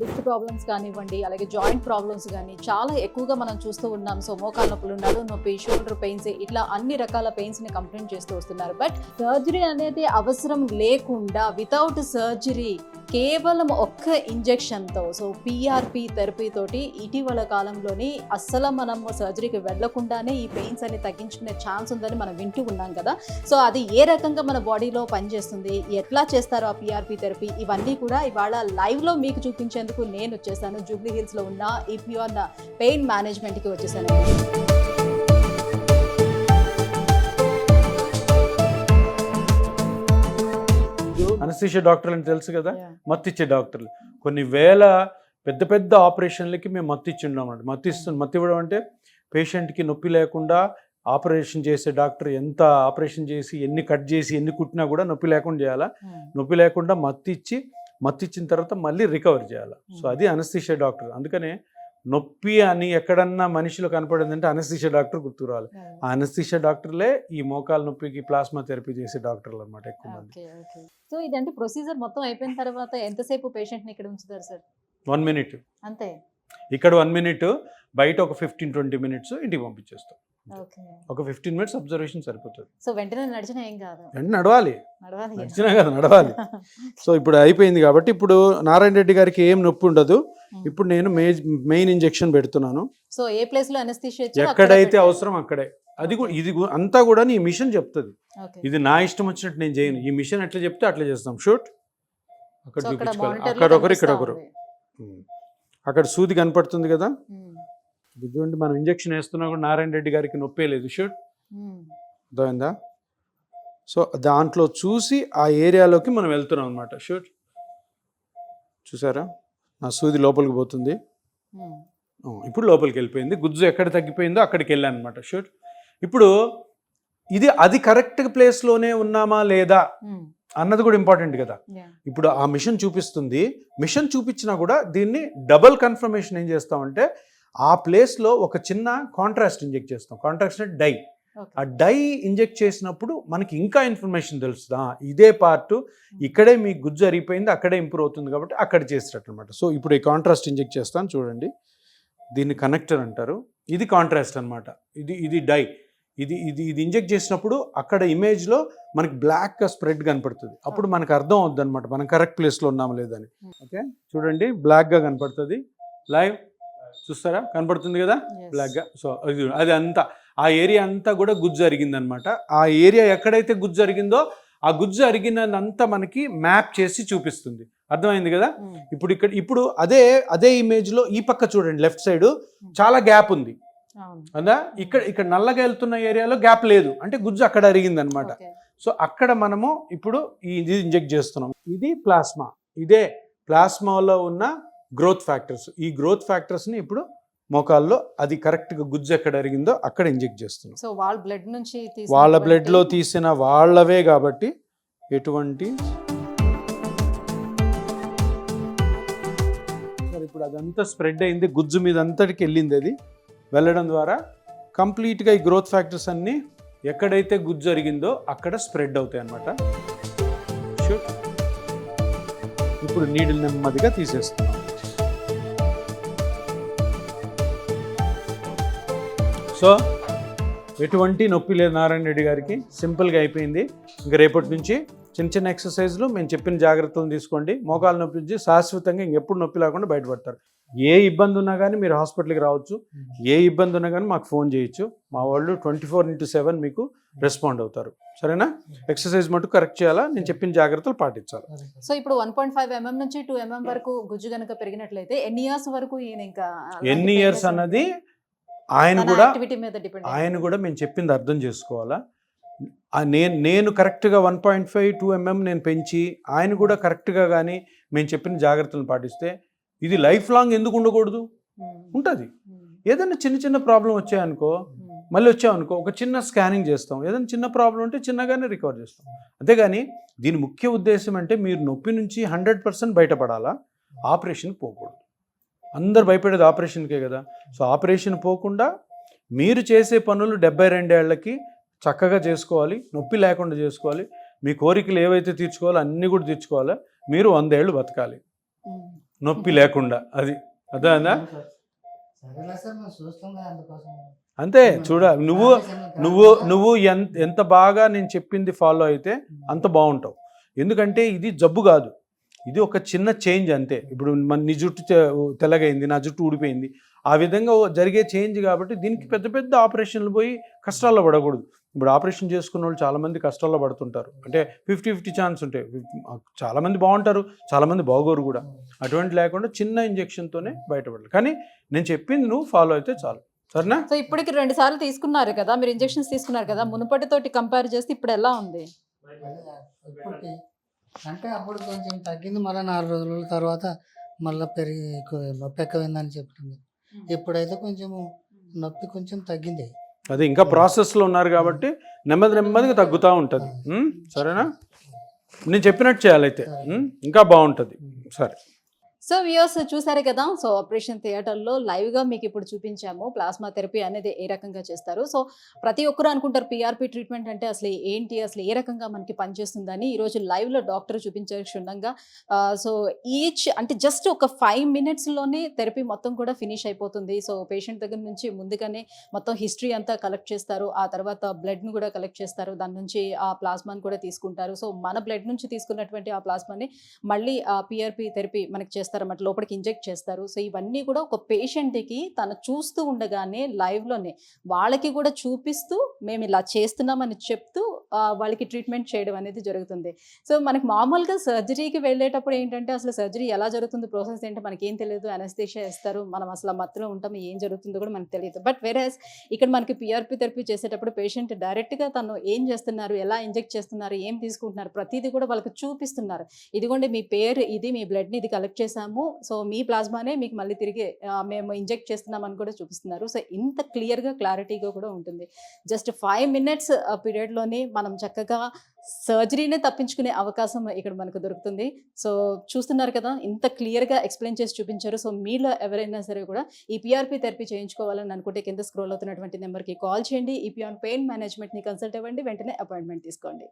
Disc problems కానివ్వండి, అలాగే joint problems కానీ చాలా ఎక్కువగా మనం చూస్తూ ఉన్నాం. సో మోకాళ్ళ నొప్పులు, నడుము నొప్పి, షోల్డర్ పెయిన్స్, ఇట్లా అన్ని రకాల పెయిన్స్ని కంప్లైంట్ చేస్తూ వస్తున్నారు. బట్ సర్జరీ అనేది అవసరం లేకుండా వితౌట్ సర్జరీ కేవలం ఒక్క ఇంజెక్షన్తో, సో పిఆర్పి థెరపీ తోటి ఇటీవల కాలంలోని అస్సలు మనం సర్జరీకి వెళ్లకుండానే ఈ పెయిన్స్ అని తగ్గించుకునే ఛాన్స్ ఉందని మనం వింటూ ఉన్నాం కదా. సో అది ఏ రకంగా మన బాడీలో పనిచేస్తుంది, ఎట్లా చేస్తారో ఆ పిఆర్పి థెరపీ, ఇవన్నీ కూడా ఇవాళ లైవ్లో మీకు చూపించేందుకు నేను వచ్చేసాను. జూబ్లీ హిల్స్లో ఉన్న ఈ ప్యూర్ పెయిన్ మేనేజ్మెంట్కి వచ్చేసాను. అనస్థీషియా డాక్టర్లు అని తెలుసు కదా, మత్తిచ్చే డాక్టర్లు. కొన్ని వేల పెద్ద పెద్ద ఆపరేషన్లకి మేము మత్తు ఇచ్చిండాం అండి. మత్తు ఇవ్వడం అంటే పేషెంట్కి నొప్పి లేకుండా ఆపరేషన్ చేసే డాక్టర్ ఎంత ఆపరేషన్ చేసి ఎన్ని కట్ చేసి ఎన్ని కుట్టినా కూడా నొప్పి లేకుండా చేయాలా. నొప్పి లేకుండా మత్తు ఇచ్చిన తర్వాత మళ్ళీ రికవర్ చేయాలి. సో అది అనస్థీషియా డాక్టర్. అందుకనే నొప్పి అని ఎక్కడన్నా మనిషిలో కనపడిందంటే అనస్థీషియా డాక్టర్ గుర్తు రావాలి. ఆ అనస్థీషియా డాక్టర్లే ఈ మోకాల నొప్పికి ప్లాస్మా థెరపీ చేసే డాక్టర్లు అనమాట ఎక్కువ మంది. సో ఇదంటే ప్రొసీజర్ మొత్తం అయిపోయిన తర్వాత ఎంతసేపు పేషెంట్ని ఇక్కడ ఉంచుతారు సార్? 1 minute అంతే. ఇక్కడ 1 minute, బయట ఒక 15-20 minutes ఇంటికి పంపించేస్తాం. ఒక 15 minutes అబ్జర్వేషన్ సరిపోతుంది. సో వెంటనే నడిచినా ఏం కాదు, నడవాలి. సో ఇప్పుడు అయిపోయింది కాబట్టి ఇప్పుడు నారాయణ రెడ్డి గారికి ఏం నొప్పి ఉండదు. ఇప్పుడు నేను మెయిన్ ఇంజెక్షన్ పెడుతున్నాను. సో ఏ ప్లేస్ లో అనస్థీషియా ఎక్కడైతే అవసరం అక్కడే. అది ఇది అంతా కూడా ఈ మిషన్ చెప్తుంది. ఇది నా ఇష్టం వచ్చినట్టు నేను చేయను. ఈ మిషన్ ఎట్లా చెప్తే అట్లా చేస్తాం. షూట్ అక్కడ చూపించుకోవాలి. అక్కడ ఒకరు ఇక్కడ ఒకరు. అక్కడ సూది కనపడుతుంది కదా, చూడండి. మనం ఇంజెక్షన్ వేస్తున్నా కూడా నారాయణ రెడ్డి గారికి నొప్పే లేదు. షూట్ అర్థమైందా? సో దాంట్లో చూసి ఆ ఏరియాలోకి మనం వెళ్తున్నాం అనమాట. షూట్ చూసారా, నా సూది లోపలికి పోతుంది. ఇప్పుడు లోపలికి వెళ్ళిపోయింది. గుజ్జు ఎక్కడ తగ్గిపోయిందో అక్కడికి వెళ్ళాను అనమాట. షూట్ ఇప్పుడు అది కరెక్ట్ ప్లేస్లోనే ఉన్నామా లేదా అన్నది కూడా ఇంపార్టెంట్ కదా. ఇప్పుడు ఆ మిషన్ చూపిస్తుంది. మిషన్ చూపించినా కూడా దీన్ని డబుల్ కన్ఫర్మేషన్ ఏం చేస్తామంటే ఆ ప్లేస్లో ఒక చిన్న కాంట్రాస్ట్ ఇంజెక్ట్ చేస్తాం. కాంట్రాస్ట్ అంటే డై. ఆ డై ఇంజెక్ట్ చేసినప్పుడు మనకి ఇంకా ఇన్ఫర్మేషన్ తెలుస్తుందా, ఇదే పార్ట్ ఇక్కడే మీ గుజ్జు అరిగిపోయింది, అక్కడే ఇంప్రూవ్ అవుతుంది కాబట్టి అక్కడ చేసేటట్టు అనమాట. సో ఇప్పుడు ఈ కాంట్రాస్ట్ ఇంజెక్ట్ చేస్తాను చూడండి. దీన్ని కనెక్టర్ అంటారు. ఇది కాంట్రాస్ట్ అనమాట. ఇది డై. ఇది ఇంజెక్ట్ చేసినప్పుడు అక్కడ ఇమేజ్లో మనకి బ్లాక్గా స్ప్రెడ్ కనపడుతుంది. అప్పుడు మనకు అర్థం అవుద్ది అనమాట మనం కరెక్ట్ ప్లేస్లో ఉన్నాము లేదని. ఓకే చూడండి, బ్లాక్గా కనపడుతుంది. లైవ్ చూస్తారా, కనపడుతుంది కదా బ్లాక్గా. సో అది అంతా ఆ ఏరియా అంతా కూడా గుజ్జు అరిగిందనమాట. ఆ ఏరియా ఎక్కడైతే గుజ్జు అరిగిందో ఆ గుజ్జు అరిగినంతా మనకి మ్యాప్ చేసి చూపిస్తుంది. అర్థమైంది కదా. ఇప్పుడు అదే ఇమేజ్లో ఈ పక్క చూడండి, లెఫ్ట్ సైడ్ చాలా గ్యాప్ ఉంది అదా. ఇక్కడ నల్లగా వెళ్తున్న ఏరియాలో గ్యాప్ లేదు అంటే గుజ్జు అక్కడ అరిగింది అనమాట. సో అక్కడ మనము ఇప్పుడు ఇది ఇంజెక్ట్ చేస్తున్నాం. ఇది ప్లాస్మా. ఇదే ప్లాస్మాలో ఉన్న గ్రోత్ ఫ్యాక్టర్స్. ఈ గ్రోత్ ఫ్యాక్టర్స్ని ఇప్పుడు మోకాల్లో అది కరెక్ట్గా గుజ్జు ఎక్కడ అరిగిందో అక్కడ ఇంజెక్ట్ చేస్తున్నాం. సో వాళ్ళ బ్లడ్లో తీసిన వాళ్ళవే కాబట్టి ఎటువంటి ఇప్పుడు అదంతా స్ప్రెడ్ అయింది, గుజ్జు మీద అంతటికి వెళ్ళింది. అది వెళ్ళడం ద్వారా కంప్లీట్గా ఈ గ్రోత్ ఫ్యాక్టర్స్ అన్నీ ఎక్కడైతే గుజ్జు అరిగిందో అక్కడ స్ప్రెడ్ అవుతాయి అన్నమాట. ఇప్పుడు నీడిల్ నెమ్మదిగా తీసేస్తున్నాం. సో ఎటువంటి నొప్పి లేదు నారాయణ రెడ్డి గారికి. సింపుల్గా అయిపోయింది. ఇంకా రేపటి నుంచి చిన్న చిన్న ఎక్సర్సైజ్లు మేము చెప్పిన జాగ్రత్తలు తీసుకోండి. మోకాలు నొప్పి నుంచి శాశ్వతంగా ఇంకెప్పుడు నొప్పి లేకుండా బయటపడతారు. ఏ ఇబ్బంది ఉన్నా కానీ మీరు హాస్పిటల్కి రావచ్చు. ఏ ఇబ్బంది ఉన్నా కానీ మాకు ఫోన్ చేయొచ్చు. మా వాళ్ళు 24/7 మీకు రెస్పాండ్ అవుతారు. సరేనా? ఎక్సర్సైజ్ మటుకు కరెక్ట్ చేయాలా, నేను చెప్పిన జాగ్రత్తలు పాటించాలి. సో ఇప్పుడు 1.5 mm నుంచి 2 mm వరకు గుజ్జు కనుక పెరిగినట్లయితే ఎన్ని ఇయర్స్ వరకు ఇంకా ఎన్ని ఇయర్స్ అన్నది ఆయన కూడా మేము చెప్పింది అర్థం చేసుకోవాలా. నేను కరెక్ట్గా 1.5-2 mm నేను పెంచి ఆయన కూడా కరెక్ట్గా కానీ మేము చెప్పిన జాగ్రత్తలను పాటిస్తే ఇది లైఫ్ లాంగ్ ఎందుకు ఉండకూడదు? ఉంటుంది. ఏదైనా చిన్న చిన్న ప్రాబ్లం వచ్చాయనుకో, మళ్ళీ వచ్చామనుకో ఒక చిన్న స్కానింగ్ చేస్తాం. ఏదైనా చిన్న ప్రాబ్లం ఉంటే చిన్నగానే రికవర్ చేస్తాం. అంతేగాని దీని ముఖ్య ఉద్దేశం అంటే మీరు నొప్పి నుంచి 100% బయటపడాలా, ఆపరేషన్ పోకూడదు. అందరు భయపడేది ఆపరేషన్కే కదా. సో ఆపరేషన్ పోకుండా మీరు చేసే పనులు 72 ఏళ్లకి చక్కగా చేసుకోవాలి, నొప్పి లేకుండా చేసుకోవాలి. మీ కోరికలు ఏవైతే తీర్చుకోవాలో అన్నీ కూడా తీర్చుకోవాలా. మీరు 100 ఏళ్ళు బతకాలి. నొప్పి లేకుండా అది అదే అదా సరేలే సార్ మనం చూస్తాం కదా అందుకోసం. అంతే చూడ నువ్వు నువ్వు నువ్వు ఎంత బాగా నేను చెప్పింది ఫాలో అయితే అంత బాగుంటావు. ఎందుకంటే ఇది జబ్బు కాదు, ఇది ఒక చిన్న చేంజ్ అంతే. ఇప్పుడు నీ జుట్టు తెల్లగైంది, నా జుట్టు ఊడిపోయింది, ఆ విధంగా జరిగే చేంజ్ కాబట్టి దీనికి పెద్ద పెద్ద ఆపరేషన్లు పోయి కష్టాల్లో పడకూడదు. ఇప్పుడు ఆపరేషన్ చేసుకున్న వాళ్ళు చాలామంది కష్టాల్లో పడుతుంటారు, అంటే 50-50 ఛాన్స్ ఉంటాయి. చాలామంది బాగుంటారు, చాలామంది బాగోరు కూడా. అటువంటి లేకుండా చిన్న ఇంజెక్షన్తోనే బయటపడాలి. కానీ నేను చెప్పింది నువ్వు ఫాలో అయితే చాలు, సరేనా? సో ఇప్పటికి 2 సార్లు తీసుకున్నారు కదా మీరు, ఇంజెక్షన్స్ తీసుకున్నారు కదా, మునుపటితోటి కంపేర్ చేస్తే ఇప్పుడు ఎలా ఉంది? ఇప్పటికి అంటే అప్పుడు కొంచెం తగ్గింది, మళ్ళీ 4 రోజుల తర్వాత మళ్ళీ పెరిగి నొప్పి ఎక్కువైందని చెప్తుంది. ఇప్పుడైతే కొంచెము నొప్పి కొంచెం తగ్గింది. అది ఇంకా ప్రాసెస్లో ఉన్నారు కాబట్టి నెమ్మదిగా తగ్గుతూ ఉంటుంది. సరేనా? నేను చెప్పినట్టు చేయాలైతే ఇంకా బాగుంటుంది. సరే. సో వ్యూయర్స్ చూసారు కదా, సో ఆపరేషన్ థియేటర్లో లైవ్గా మీకు ఇప్పుడు చూపించాము ప్లాస్మా థెరపీ అనేది ఏ రకంగా చేస్తారు. సో ప్రతి ఒక్కరు అనుకుంటారు పిఆర్పి ట్రీట్మెంట్ అంటే అసలు ఏంటి, అసలు ఏ రకంగా మనకి పనిచేస్తుందని. ఈరోజు లైవ్లో డాక్టర్ చూపించే క్షుణ్ణంగా సో ఈచ్ అంటే జస్ట్ ఒక 5 minutesలోనే థెరపీ మొత్తం కూడా ఫినిష్ అయిపోతుంది. సో పేషెంట్ దగ్గర నుంచి ముందుగానే మొత్తం హిస్టరీ అంతా కలెక్ట్ చేస్తారు, ఆ తర్వాత బ్లడ్ను కూడా కలెక్ట్ చేస్తారు, దాని నుంచి ఆ ప్లాస్మాని కూడా తీసుకుంటారు. సో మన బ్లడ్ నుంచి తీసుకున్నటువంటి ఆ ప్లాస్మాని మళ్ళీ ఆ పిఆర్పి థెరపీ మనకి చేస్తారు అన్నమాట, లోపలికి ఇంజెక్ట్ చేస్తారు. సో ఇవన్నీ కూడా ఒక పేషెంట్కి తను చూస్తూ ఉండగానే లైవ్లోనే వాళ్ళకి కూడా చూపిస్తూ మేము ఇలా చేస్తున్నామని చెప్తూ వాళ్ళకి ట్రీట్మెంట్ చేయడం అనేది జరుగుతుంది. సో మనకి మామూలుగా సర్జరీకి వెళ్ళేటప్పుడు ఏంటంటే అసలు సర్జరీ ఎలా జరుగుతుంది, ప్రాసెస్ ఏంటో మనకి ఏం తెలియదు, అనస్థీషియా ఇస్తారు, మనం అసలు మత్తులో ఉంటాం, ఏం జరుగుతుందో కూడా మనకు తెలియదు. బట్ వేరేస్ ఇక్కడ మనకి పిఆర్పి థెరపీ చేసేటప్పుడు పేషెంట్ డైరెక్ట్గా తను ఏం చేస్తున్నారు, ఎలా ఇంజెక్ట్ చేస్తున్నారు, ఏం తీసుకుంటున్నారు, ప్రతిదీ కూడా వాళ్ళకి చూపిస్తున్నారు. ఇదిగోండి మీ పేరు ఇది, మీ బ్లడ్ని ఇది కలెక్ట్ చేసాము, సో మీ ప్లాస్మానే మీకు మళ్ళీ తిరిగి మేము ఇంజెక్ట్ చేస్తున్నామని కూడా చూపిస్తున్నారు. సో ఇంత క్లారిటీగా కూడా ఉంటుంది. జస్ట్ 5 minutes పీరియడ్లోనే మనం చక్కగా సర్జరీనే తప్పించుకునే అవకాశం ఇక్కడ మనకు దొరుకుతుంది. సో చూస్తున్నారు కదా, ఇంత క్లియర్గా ఎక్స్ప్లెయిన్ చేసి చూపించారు. సో మీలో ఎవరైనా సరే కూడా ఈ పిఆర్పి థెరపీ చేయించుకోవాలని అనుకుంటే కింద స్క్రోల్ అవుతున్నటువంటి నెంబర్కి కాల్ చేయండి. ఈపియాన్ పెయిన్ మేనేజ్మెంట్ని కన్సల్ట్ అవ్వండి, వెంటనే అపాయింట్మెంట్ తీసుకోండి.